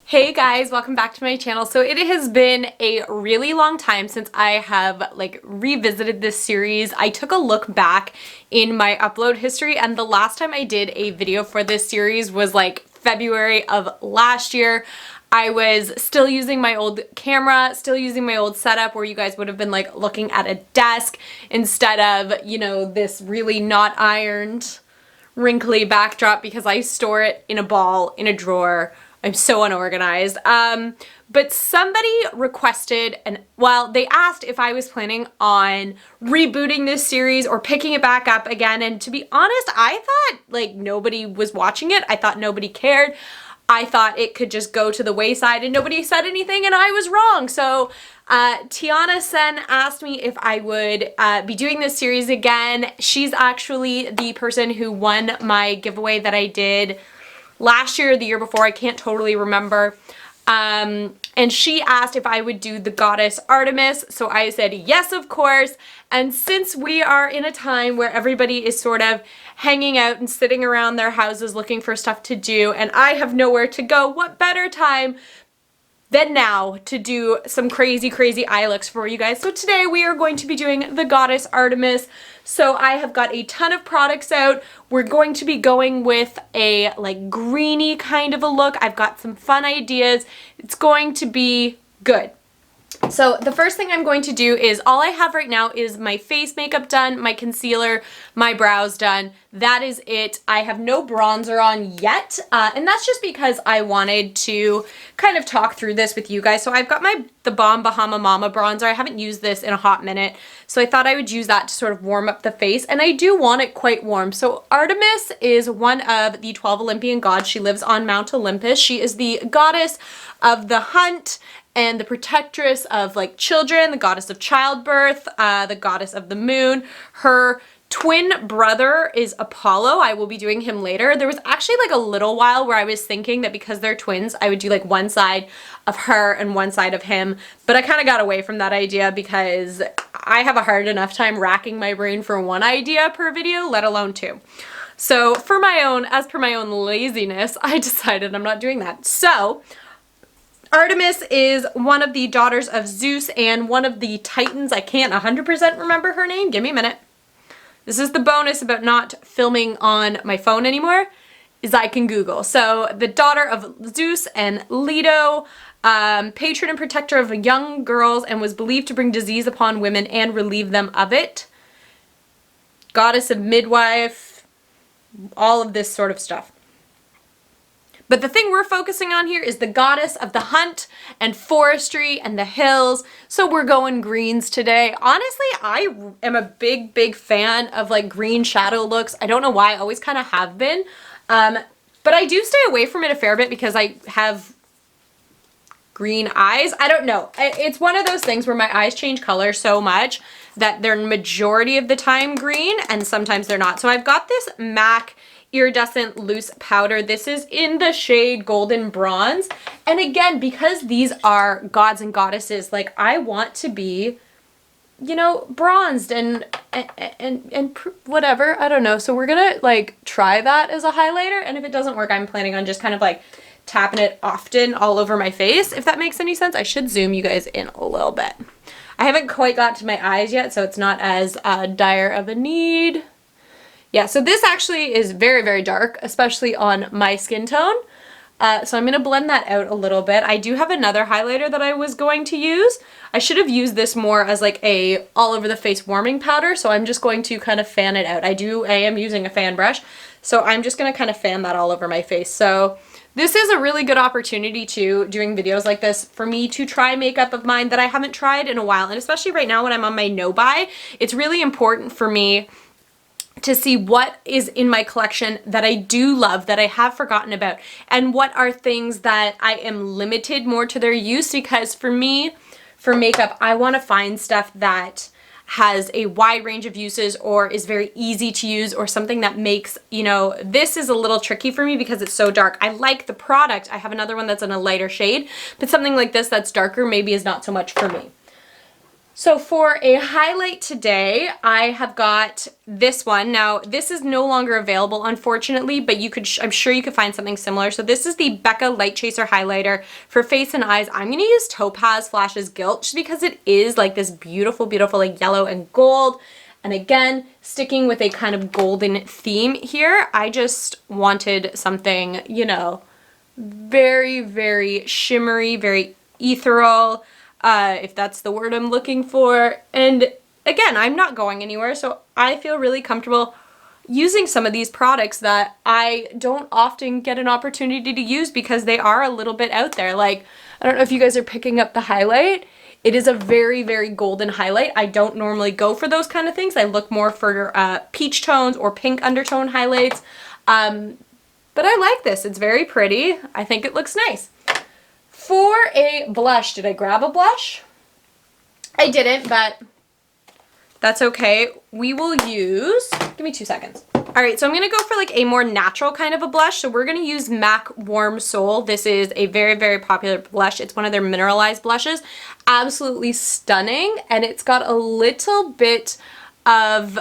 Hey guys, welcome back to my channel. So it has been a really long time since I have revisited this series. I took a look back in my upload history, and the last time I did a video for this series was like February of last year. I was still using my old camera, still using my old setup where you guys would have been like looking at a desk instead of, you know, this really not ironed, wrinkly backdrop because I store it in a ball in a drawer. I'm so unorganized. But somebody requested, they asked if I was planning on rebooting this series or picking it back up again. And to be honest, I thought like nobody was watching it. I thought nobody cared. I thought it could just go to the wayside and nobody said anything, and I was wrong. So Tiana Sen asked me if I would be doing this series again. She's actually the person who won my giveaway that I did last year or the year before, I can't totally remember. And she asked if I would do the goddess Artemis, so I said yes, of course. And since we are in a time where everybody is sort of hanging out and sitting around their houses looking for stuff to do, and I have nowhere to go, what better time than now to do some crazy eye looks for you guys. So today we are going to be doing the goddess Artemis. So I have got a ton of products out. We're going to be going with a like greeny kind of a look. I've got some fun ideas. It's going to be good. So the first thing I'm going to do is, all I have right now is my face makeup done, my concealer, my brows done. That is it. I have no bronzer on yet, and that's just because I wanted to kind of talk through this with you guys. So I've got the Balm Bahama Mama bronzer. I haven't used this in a hot minute, so I thought I would use that to sort of warm up the face, and I do want it quite warm. So Artemis is one of the 12 Olympian gods. She lives on Mount Olympus. She is the goddess of the hunt and the protectress of like children, the goddess of childbirth, the goddess of the moon. Her twin brother is Apollo. I will be doing him later. There was actually like a little while where I was thinking that because they're twins, I would do like one side of her and one side of him, but I kind of got away from that idea because I have a hard enough time racking my brain for one idea per video, let alone two. So as per my own laziness, I decided I'm not doing that. So Artemis is one of the daughters of Zeus and one of the Titans. I can't 100% remember her name. Give me a minute. This is the bonus about not filming on my phone anymore, is I can Google. So the daughter of Zeus and Leto, patron and protector of young girls, and was believed to bring disease upon women and relieve them of it. Goddess of midwife, all of this sort of stuff. But the thing we're focusing on here is the goddess of the hunt and forestry and the hills. So we're going greens today. Honestly, I am a big fan of like green shadow looks. I don't know why, I always kind of have been. But I do stay away from it a fair bit because I have green eyes. I don't know. It's one of those things where my eyes change color so much that they're majority of the time green and sometimes they're not. So I've got this MAC Iridescent loose powder. This is in the shade Golden Bronze. And again, because these are gods and goddesses, like I want to be, you know, bronzed and whatever. I don't know. So we're gonna like try that as a highlighter. And if it doesn't work, I'm planning on just kind of like tapping it often all over my face, if that makes any sense. I should zoom you guys in a little bit. I haven't quite got to my eyes yet, so it's not as dire of a need. Yeah, so this actually is very dark, especially on my skin tone. So I'm going to blend that out a little bit. I do have another highlighter that I was going to use. I should have used this more as like a all over the face warming powder, so I'm just going to kind of fan it out. I am using a fan brush, so I'm just going to kind of fan that all over my face. So this is a really good opportunity to doing videos like this for me to try makeup of mine that I haven't tried in a while. And especially right now when I'm on my no buy, it's really important for me to see what is in my collection that I do love, that I have forgotten about, and what are things that I am limited more to their use. Because for me, for makeup, I want to find stuff that has a wide range of uses or is very easy to use, or something that makes, you know, this is a little tricky for me because it's so dark. I like the product. I have another one that's in a lighter shade, but something like this that's darker maybe is not so much for me. So for a highlight today, I have got this one. Now, this is no longer available, unfortunately, but you could, I'm sure you could find something similar. So this is the Becca Light Chaser Highlighter for face and eyes. I'm going to use Topaz Flashes Gilt just because it is like this beautiful, beautiful like yellow and gold. And again, sticking with a kind of golden theme here, I just wanted something, you know, very, very shimmery, very ethereal, if that's the word I'm looking for. And again, I'm not going anywhere, so I feel really comfortable using some of these products that I don't often get an opportunity to use because they are a little bit out there. Like, I don't know if you guys are picking up the highlight. It is a very, very golden highlight. I don't normally go for those kind of things. I look more for peach tones or pink undertone highlights. But I like this. It's very pretty. I think it looks nice. For a blush, did I grab a blush? I didn't, but that's okay. We will use, give me 2 seconds. All right, so I'm gonna go for like a more natural kind of a blush. So we're gonna use MAC Warm Soul. This is a very, very popular blush. It's one of their mineralized blushes. Absolutely stunning. And it's got a little bit of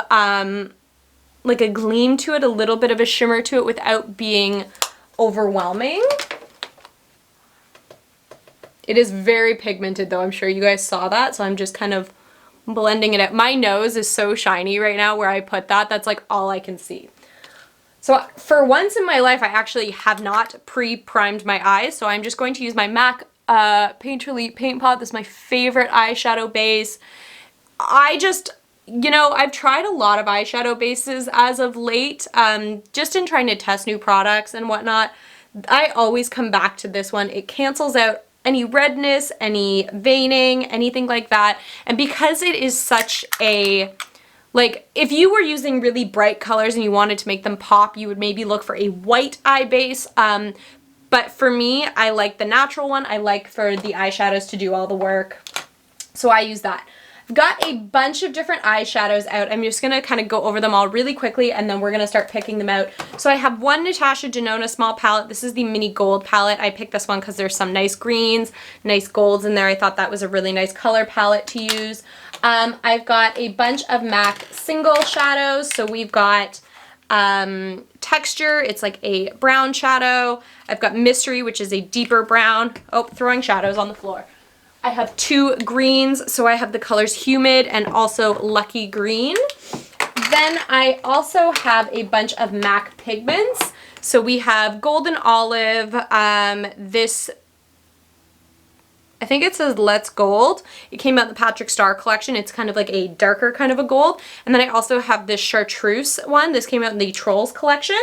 like a gleam to it, a little bit of a shimmer to it without being overwhelming. It is very pigmented though. I'm sure you guys saw that. So I'm just kind of blending it out. My nose is so shiny right now where I put that. That's like all I can see. So for once in my life, I actually have not pre-primed my eyes. So I'm just going to use my MAC Painterly Paint Pot. This is my favorite eyeshadow base. I just, you know, I've tried a lot of eyeshadow bases as of late, just in trying to test new products and whatnot. I always come back to this one. It cancels out any redness, any veining, anything like that. And because it is such a, like, if you were using really bright colors and you wanted to make them pop, you would maybe look for a white eye base. But for me, I like the natural one. I like for the eyeshadows to do all the work. So I use that. I've got a bunch of different eyeshadows out. I'm just going to kind of go over them all really quickly and then we're going to start picking them out. So I have one Natasha Denona small palette. This is the mini gold palette. I picked this one because there's some nice greens, nice golds in there. I thought that was a really nice color palette to use. I've got a bunch of MAC single shadows. So we've got Texture. It's like a brown shadow. I've got Mystery, which is a deeper brown. Oh, throwing shadows on the floor. I have two greens, so I have the colors Humid and also Lucky Green. Then I also have a bunch of MAC pigments. So we have Golden Olive, this, I think it says Let's Gold. It came out in the Patrick Star collection. It's kind of like a darker kind of a gold. And then I also have this Chartreuse one. This came out in the Trolls collection.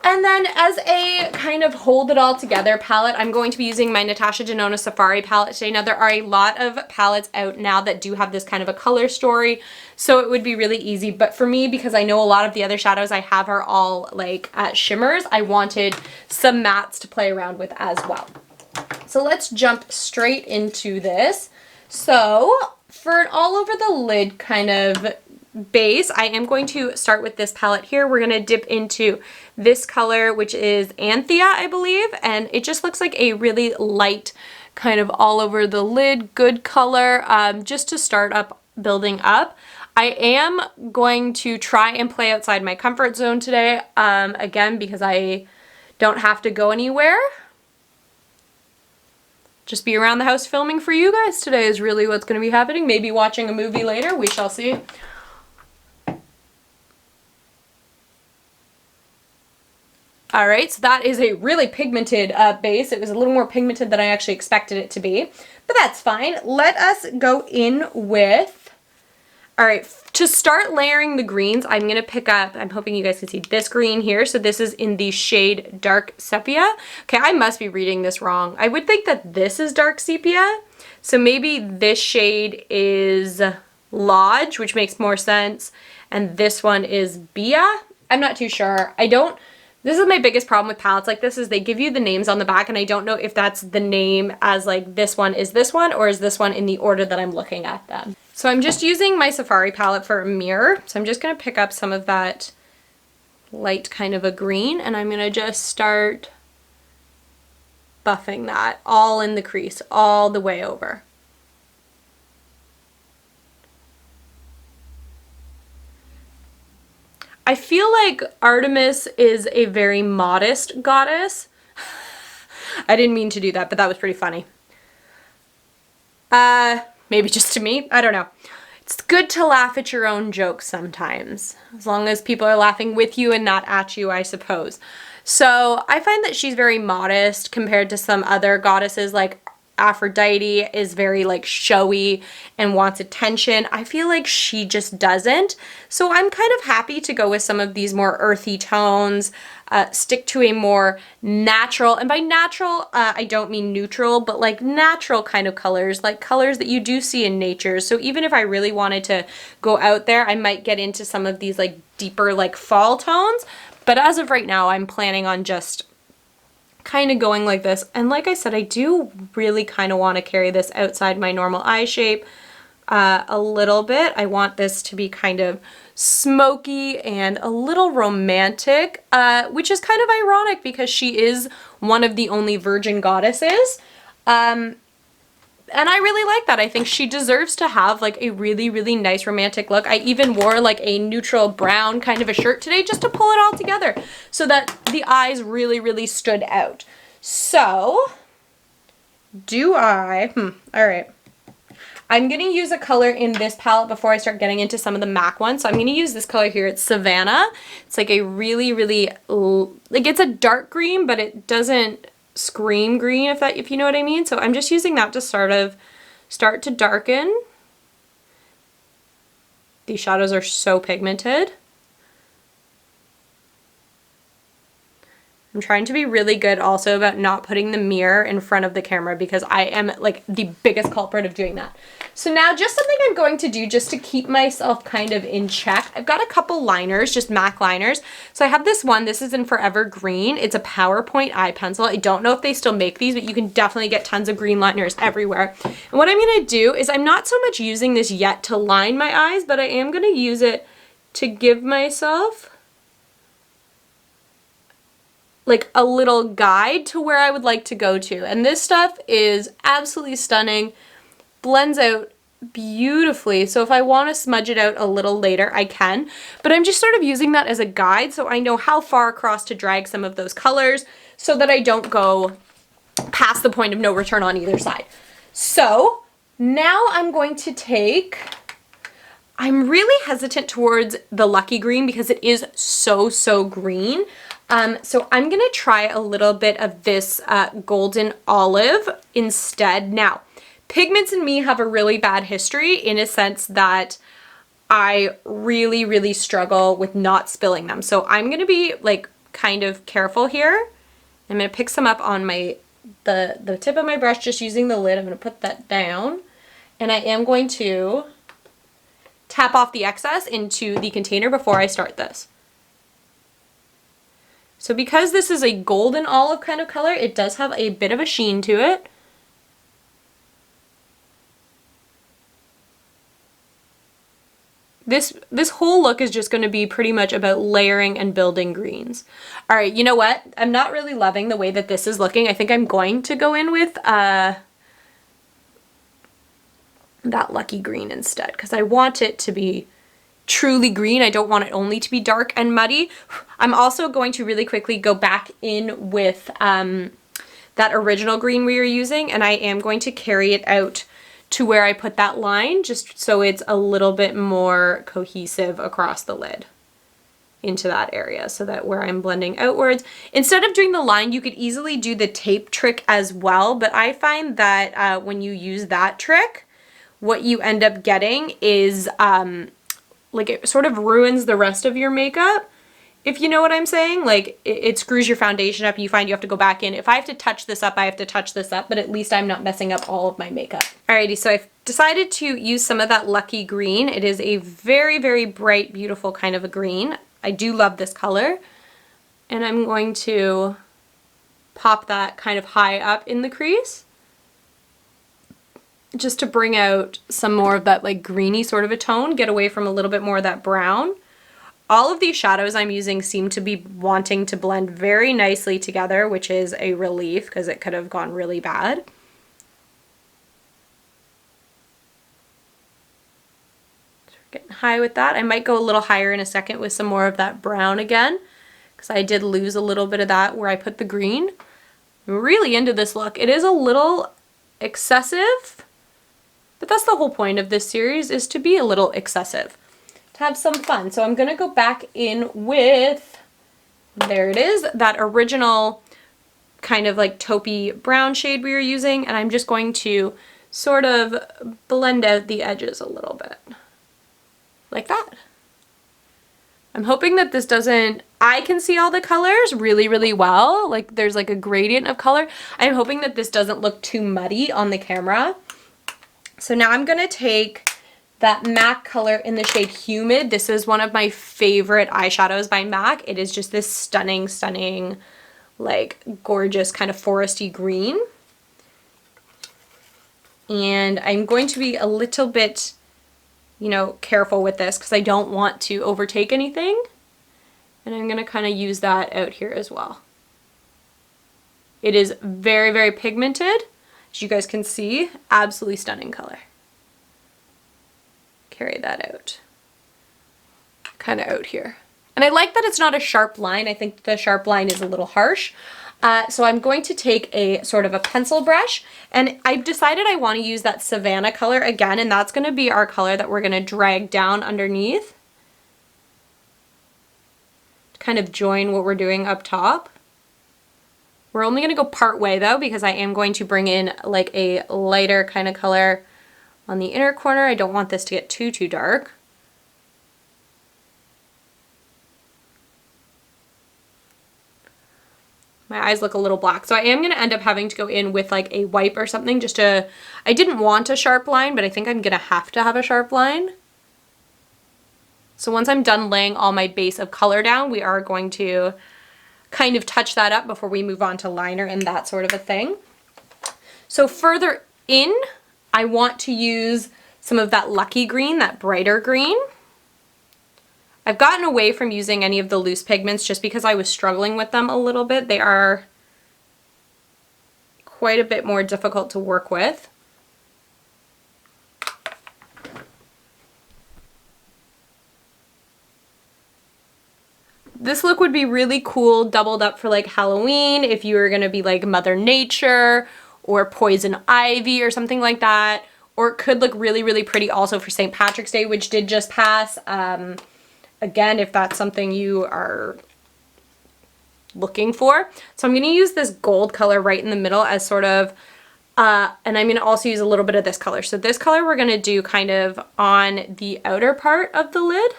And then as a kind of hold it all together palette, I'm going to be using my Natasha Denona Safari palette today. Now there are a lot of palettes out now that do have this kind of a color story, so it would be really easy. But for me, because I know a lot of the other shadows I have are all like shimmers, I wanted some mattes to play around with as well. So let's jump straight into this. So for an all over the lid kind of base, I am going to start with this palette here. We're going to dip into this color, which is Anthea, I believe, and it just looks like a really light kind of all over the lid, good color, just to start up building up. I am going to try and play outside my comfort zone today, again, because I don't have to go anywhere. Just be around the house filming for you guys today is really what's going to be happening. Maybe watching a movie later, we shall see. All right, so that is a really pigmented base. It was a little more pigmented than I actually expected it to be, but that's fine. Let us go in with, all right, to start layering the greens, I'm going to pick up, I'm hoping you guys can see this green here. So this is in the shade Dark Sepia. Okay, I must be reading this wrong. I would think that this is Dark Sepia. So maybe this shade is Lodge, which makes more sense. And this one is Bia. I'm not too sure. This is my biggest problem with palettes like this is they give you the names on the back and I don't know if that's the name as like this one is this one or is this one in the order that I'm looking at them. So I'm just using my Safari palette for a mirror. So I'm just going to pick up some of that light kind of a green and I'm going to just start buffing that all in the crease all the way over. feel like Artemis is a very modest goddess. I didn't mean to do that, but that was pretty funny. Maybe just to me, I don't know. It's good to laugh at your own jokes sometimes, as long as people are laughing with you and not at you, I suppose. So I find that she's very modest compared to some other goddesses, like Aphrodite is very like showy and wants attention. I feel like she just doesn't. So I'm kind of happy to go with some of these more earthy tones, stick to a more natural, and by natural, I don't mean neutral, but like natural kind of colors, like colors that you do see in nature. So even if I really wanted to go out there, I might get into some of these like deeper like fall tones. But as of right now, I'm planning on just kind of going like this. And like I said, I do really kind of want to carry this outside my normal eye shape a little bit. I want this to be kind of smoky and a little romantic, which is kind of ironic because she is one of the only virgin goddesses. And I really like that. I think she deserves to have like a really, really nice romantic look. I even wore like a neutral brown kind of a shirt today just to pull it all together so that the eyes really, really stood out. So, all right. I'm going to use a color in this palette before I start getting into some of the MAC ones. So I'm going to use this color here. It's Savanna. It's like a really, really, like it's a dark green, but it doesn't scream green, if you know what I mean. So I'm just using that to start to darken. These shadows are so pigmented. I'm trying to be really good also about not putting the mirror in front of the camera because I am like the biggest culprit of doing that. So now just something I'm going to do just to keep myself kind of in check. I've got a couple liners, just MAC liners. So I have this one, this is in Forever Green. It's a PowerPoint eye pencil. I don't know if they still make these, but you can definitely get tons of green liners everywhere. And what I'm gonna do is I'm not so much using this yet to line my eyes, but I am gonna use it to give myself like a little guide to where I would like to go to. And this stuff is absolutely stunning, blends out beautifully. So if I want to smudge it out a little later, I can, but I'm just sort of using that as a guide so I know how far across to drag some of those colors so that I don't go past the point of no return on either side. So now I'm going to take, I'm really hesitant towards the Lucky Green because it is so green. So I'm going to try a little bit of this Golden Olive instead. Now, Pigments and me have a really bad history in a sense that I really struggle with not spilling them. So I'm going to be like kind of careful here. I'm going to pick some up on the tip of my brush, just using the lid. I'm going to put that down and I am going to tap off the excess into the container before I start this. So because this is a golden olive kind of color, it does have a bit of a sheen to it. This whole look is just going to be pretty much about layering and building greens. All right, you know what? I'm not really loving the way that this is looking. I think I'm going to go in with that Lucky Green instead because I want it to be truly green. I don't want it only to be dark and muddy. I'm also going to really quickly go back in with that original green we were using, and I am going to carry it out to where I put that line just so it's a little bit more cohesive across the lid into that area, so that where I'm blending outwards, instead of doing the line, you could easily do the tape trick as well, but I find that when you use that trick, what you end up getting is like it sort of ruins the rest of your makeup, if you know what I'm saying. Like it screws your foundation up. You find you have to go back in. If I have to touch this up, I have to touch this up, but at least I'm not messing up all of my makeup. Alrighty, so I've decided to use some of that Lucky Green. It is a very bright, beautiful kind of a green. I do love this color. And I'm going to pop that kind of high up in the crease, just to bring out some more of that like greeny sort of a tone, get away from a little bit more of that brown. All of these shadows I'm using seem to be wanting to blend very nicely together, which is a relief because it could have gone really bad. So we're Getting high with that. I might go a little higher in a second with some more of that brown again, because I did lose a little bit of that where I put the green. I'm really into this look. It is a little excessive, but that's the whole point of this series, is to be a little excessive, to have some fun. So I'm going to go back in with, there it is, that original kind of like taupey brown shade we were using, and I'm just going to sort of blend out the edges a little bit. Like that. I'm hoping that this doesn't, I can see all the colors really, really well. Like there's like a gradient of color. I'm hoping that this doesn't look too muddy on the camera. So now I'm gonna take that MAC color in the shade Humid. This is one of my favorite eyeshadows by MAC. It is just this stunning, stunning, like gorgeous kind of foresty green. And I'm going to be a little bit, you know, careful with this because I don't want to overtake anything. And I'm going to kind of use that out here as well. It is very, very pigmented. As you guys can see, absolutely stunning color. Carry that out. Kind of out here. And I like that it's not a sharp line. I think the sharp line is a little harsh. So I'm going to take a sort of a pencil brush, and I've decided I want to use that Savanna color again, and that's going to be our color that we're going to drag down underneath to kind of join what we're doing up top. We're only going to go part way though, because I am going to bring in like a lighter kind of color on the inner corner. I don't want this to get too dark. My eyes look a little black, so I am going to end up having to go in with like a wipe or something just to, I didn't want a sharp line, but I think I'm going to have a sharp line. So once I'm done laying all my base of color down, we are going to kind of touch that up before we move on to liner and that sort of a thing. So further in, I want to use some of that Lucky Green, that brighter green. I've gotten away from using any of the loose pigments just because I was struggling with them a little bit. They are quite a bit more difficult to work with. This look would be really cool doubled up for like Halloween if you were gonna be like Mother Nature or Poison Ivy or something like that. Or it could look really, really pretty also for St. Patrick's Day, which did just pass. Again, if that's something you are looking for. So I'm going to use this gold color right in the middle as sort of, and I'm going to also use a little bit of this color. So this color we're going to do kind of on the outer part of the lid,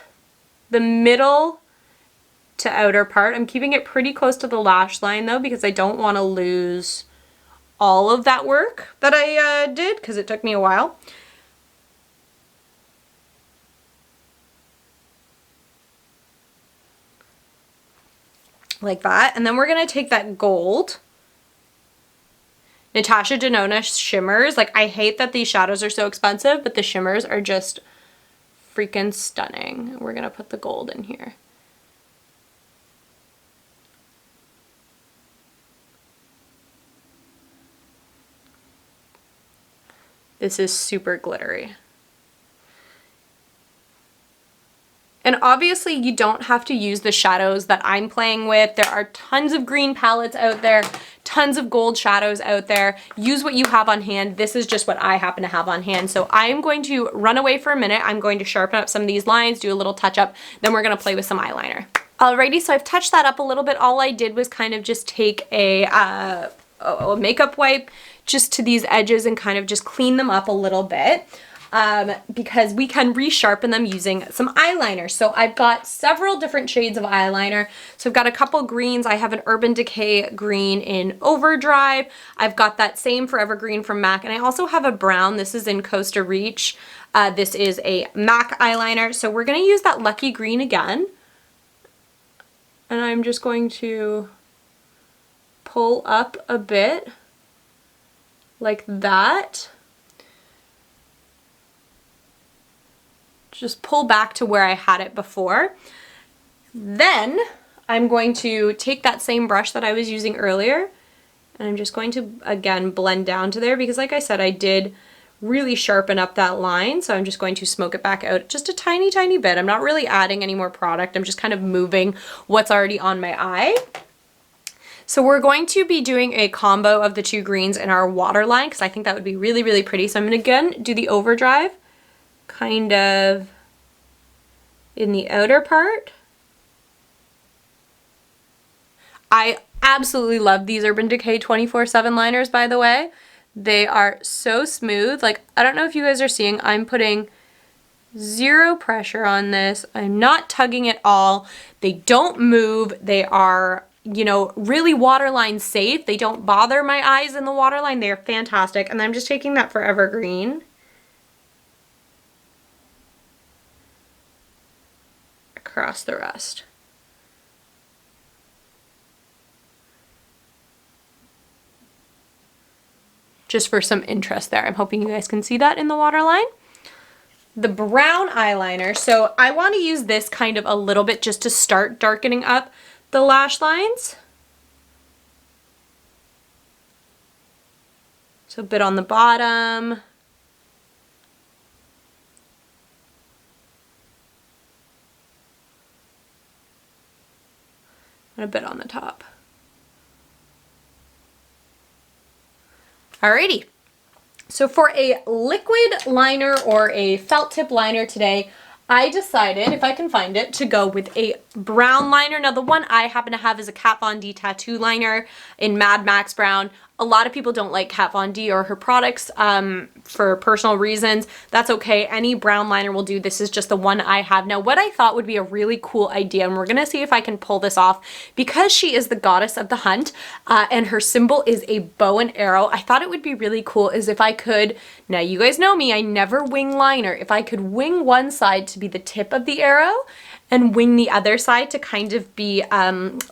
the middle to outer part. I'm keeping it pretty close to the lash line though, because I don't want to lose all of that work that I did, because it took me a while. Like that. And then we're going to take that gold Natasha Denona shimmers. Like, I hate that these shadows are so expensive, but the shimmers are just freaking stunning. We're going to put the gold in here. This is super glittery. And obviously you don't have to use the shadows that I'm playing with. There are tons of green palettes out there, tons of gold shadows out there. Use what you have on hand. This is just what I happen to have on hand. So I'm going to run away for a minute. I'm going to sharpen up some of these lines, do a little touch up, then we're gonna play with some eyeliner. Alrighty, so I've touched that up a little bit. All I did was kind of just take a makeup wipe just to these edges and kind of just clean them up a little bit. Because we can resharpen them using some eyeliner. So I've got several different shades of eyeliner. So I've got a couple greens. I have an Urban Decay green in Overdrive. I've got that same Forever Green from MAC, and I also have a brown. This is in Costa Riche. This is a MAC eyeliner. So we're going to use that Lucky Green again. And I'm just going to pull up a bit like that. Just pull back to where I had it before. Then I'm going to take that same brush that I was using earlier, and I'm just going to, again, blend down to there, because like I said, I did really sharpen up that line. So I'm just going to smoke it back out just a tiny, tiny bit. I'm not really adding any more product. I'm just kind of moving what's already on my eye. So we're going to be doing a combo of the two greens in our waterline because I think that would be really, really pretty. So I'm going to again do the Overdrive kind of in the outer part. I absolutely love these Urban Decay 24/7 liners, by the way. They are so smooth. Like, I don't know if you guys are seeing, I'm putting zero pressure on this. I'm not tugging at all. They don't move. They are, you know, really waterline safe. They don't bother my eyes in the waterline. They're fantastic. And I'm just taking that Forever Green across the rest. Just for some interest there. I'm hoping you guys can see that in the waterline. The brown eyeliner. So I want to use this kind of a little bit just to start darkening up the lash lines. So a bit on the bottom. And a bit on the top. Alrighty. So for a liquid liner or a felt tip liner today, I decided, if I can find it, to go with a brown liner. Now the one I happen to have is a Kat Von D tattoo liner in Mad Max Brown. A lot of people don't like Kat Von D or her products for personal reasons. That's okay. Any brown liner will do. This is just the one I have. Now what I thought would be a really cool idea, and we're going to see if I can pull this off, because she is the goddess of the hunt and her symbol is a bow and arrow, I thought it would be really cool is if I could, now you guys know me, I never wing liner, if I could wing one side to be the tip of the arrow and wing the other side to kind of be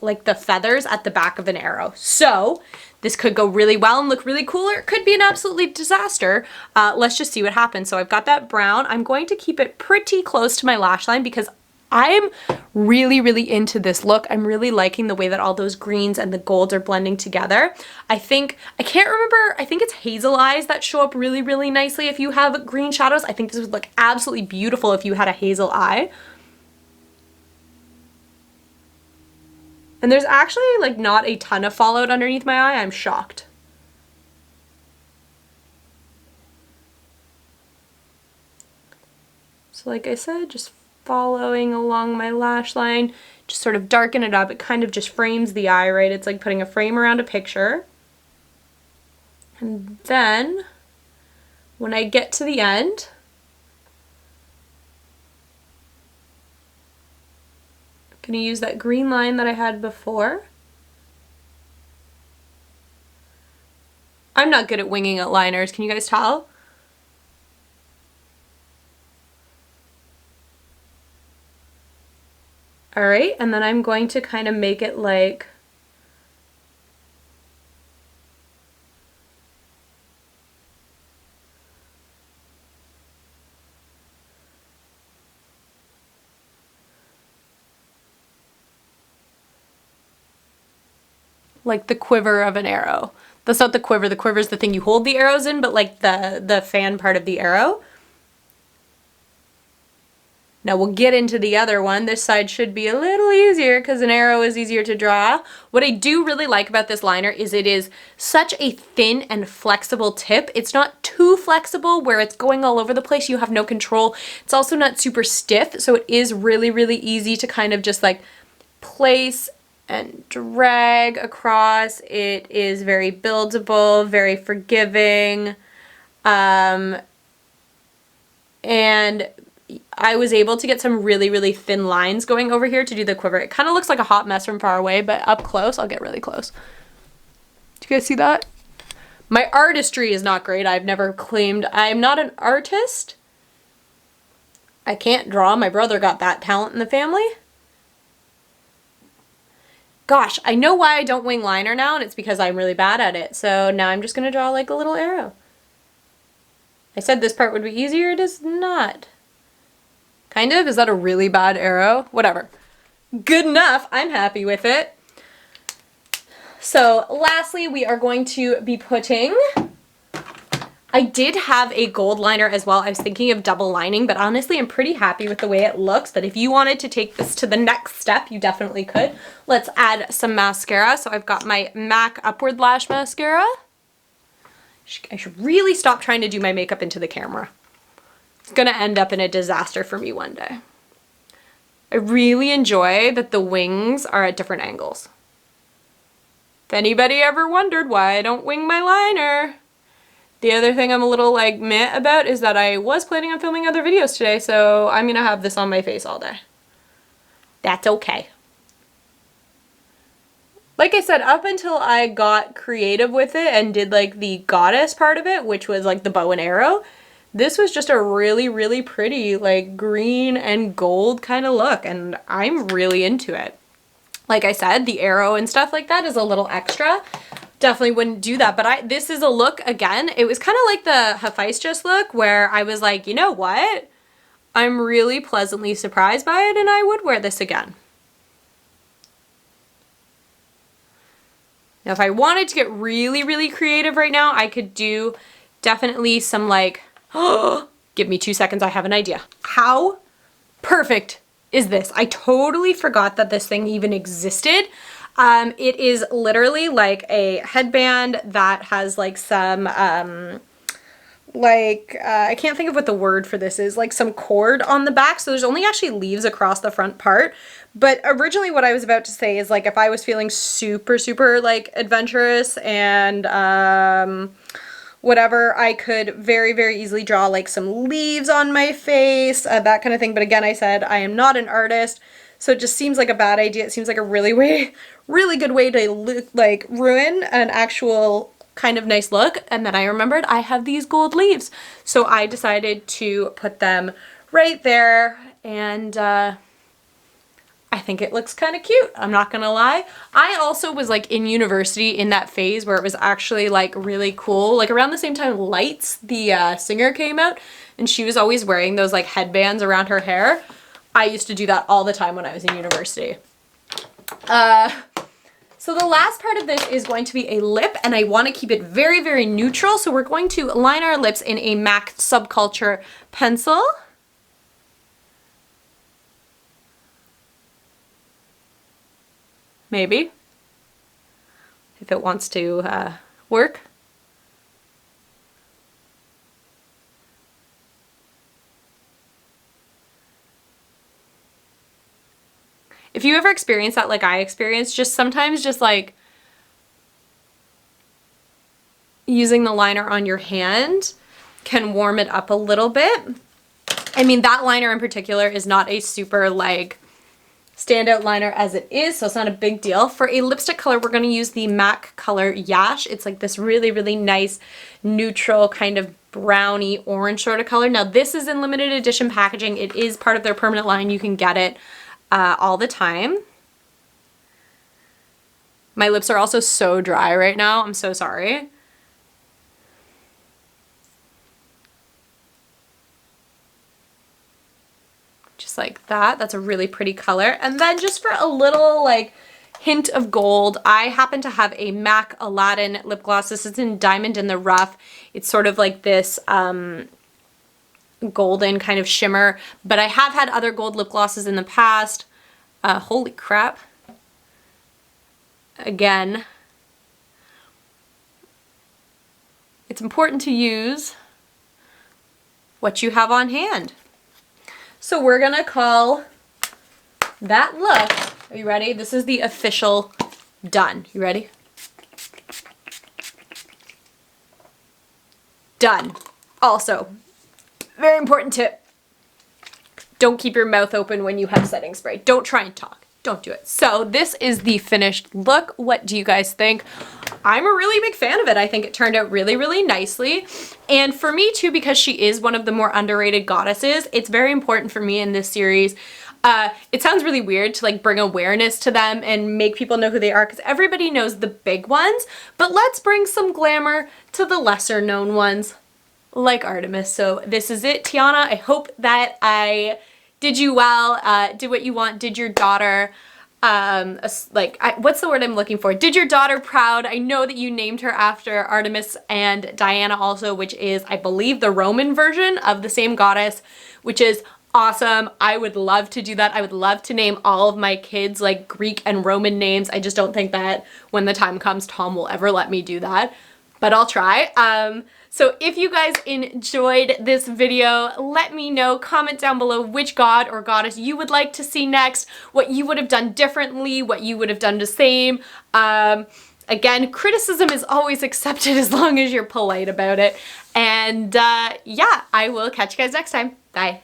like the feathers at the back of an arrow. So this could go really well and look really cool, or it could be an absolutely disaster. Let's just see what happens. So I've got that brown. I'm going to keep it pretty close to my lash line because I'm really, really into this look. I'm really liking the way that all those greens and the golds are blending together. I can't remember, I think it's hazel eyes that show up really, really nicely if you have green shadows. I think this would look absolutely beautiful if you had a hazel eye. And there's actually like not a ton of fallout underneath my eye. I'm shocked. So like I said, just following along my lash line, just sort of darken it up. It kind of just frames the eye, right? It's like putting a frame around a picture. And then when I get to the end, I'm going to use that green line that I had before. I'm not good at winging out liners, can you guys tell? All right, and then I'm going to kind of make it like the quiver of an arrow. That's not the quiver. The quiver is the thing you hold the arrows in, but like the fan part of the arrow. Now we'll get into the other one. This side should be a little easier because an arrow is easier to draw. What I do really like about this liner is it is such a thin and flexible tip. It's not too flexible where it's going all over the place. You have no control. It's also not super stiff. So it is really, really easy to kind of just like place and drag across. It is very buildable, very forgiving. And I was able to get some really, really thin lines going over here to do the quiver. It kind of looks like a hot mess from far away, but up close, I'll get really close. Do you guys see that? My artistry is not great. I've never claimed I'm not an artist. I can't draw. My brother got that talent in the family. Gosh, I know why I don't wing liner now, and it's because I'm really bad at it. So now I'm just going to draw like a little arrow. I said this part would be easier. It is not. Kind of? Is that a really bad arrow? Whatever. Good enough. I'm happy with it. So lastly, we are going to be putting I did have a gold liner as well. I was thinking of double lining, but honestly, I'm pretty happy with the way it looks. But if you wanted to take this to the next step, you definitely could. Let's add some mascara. So I've got my MAC Upward Lash Mascara. I should really stop trying to do my makeup into the camera. It's gonna end up in a disaster for me one day. I really enjoy that the wings are at different angles. If anybody ever wondered why I don't wing my liner. The other thing I'm a little like meh about is that I was planning on filming other videos today, so I'm gonna have this on my face all day. That's okay. Like I said, up until I got creative with it and did like the goddess part of it, which was like the bow and arrow, this was just a really, really pretty like green and gold kind of look, and I'm really into it. Like I said, the arrow and stuff like that is a little extra. Definitely wouldn't do that, but this is a look, again, it was kind of like the Hephaestus look where I was like, you know what? I'm really pleasantly surprised by it and I would wear this again. Now, if I wanted to get really, really creative right now, I could do definitely some like, oh, give me 2 seconds, I have an idea. How perfect is this? I totally forgot that this thing even existed. It is literally like a headband that has like some, I can't think of what the word for this is, like some cord on the back. So there's only actually leaves across the front part. But originally what I was about to say is like if I was feeling super, super like adventurous and whatever, I could very, very easily draw like some leaves on my face, that kind of thing. But again, I said I am not an artist. So it just seems like a bad idea. It seems like a really good way to look, like ruin an actual kind of nice look. And then I remembered I have these gold leaves. So I decided to put them right there. And I think it looks kind of cute. I'm not gonna lie. I also was like in university in that phase where it was actually like really cool. Like around the same time Lights, the singer, came out, and she was always wearing those like headbands around her hair. I used to do that all the time when I was in university. So the last part of this is going to be a lip, and I want to keep it very, very neutral. So we're going to line our lips in a MAC Subculture pencil. Maybe. If it wants to work. If you ever experience that like I experienced, just sometimes just like using the liner on your hand can warm it up a little bit. I mean, that liner in particular is not a super like standout liner as it is, so it's not a big deal. For a lipstick color, we're going to use the MAC color Yash. It's like this really, really nice neutral kind of browny orange sort of color. Now this is in limited edition packaging. It is part of their permanent line. You can get it all the time. My lips are also so dry right now. I'm so sorry. Just like that. That's a really pretty color. And then just for a little like hint of gold, I happen to have a MAC Aladdin lip gloss. This is in Diamond in the Rough. It's sort of like this golden kind of shimmer, but I have had other gold lip glosses in the past. Holy crap. Again, it's important to use what you have on hand. So we're gonna call that look, are you ready? This is the official done. You ready? Done. Also, very important tip. Don't keep your mouth open when you have setting spray. Don't try and talk. Don't do it. So this is the finished look. What do you guys think? I'm a really big fan of it. I think it turned out really, really nicely. And for me too, because she is one of the more underrated goddesses, it's very important for me in this series. It sounds really weird to like bring awareness to them and make people know who they are because everybody knows the big ones, but let's bring some glamour to the lesser known ones like Artemis. So this is it, Tiana. I hope that I did you well, did what you want, did your daughter. what's the word I'm looking for? Did your daughter proud. I know that you named her after Artemis and Diana also, which is, I believe, the Roman version of the same goddess, which is awesome. I would love to do that. I would love to name all of my kids like Greek and Roman names. I just don't think that when the time comes, Tom will ever let me do that, but I'll try. So if you guys enjoyed this video, let me know, comment down below which god or goddess you would like to see next, what you would have done differently, what you would have done the same. Again, criticism is always accepted as long as you're polite about it. And yeah, I will catch you guys next time. Bye.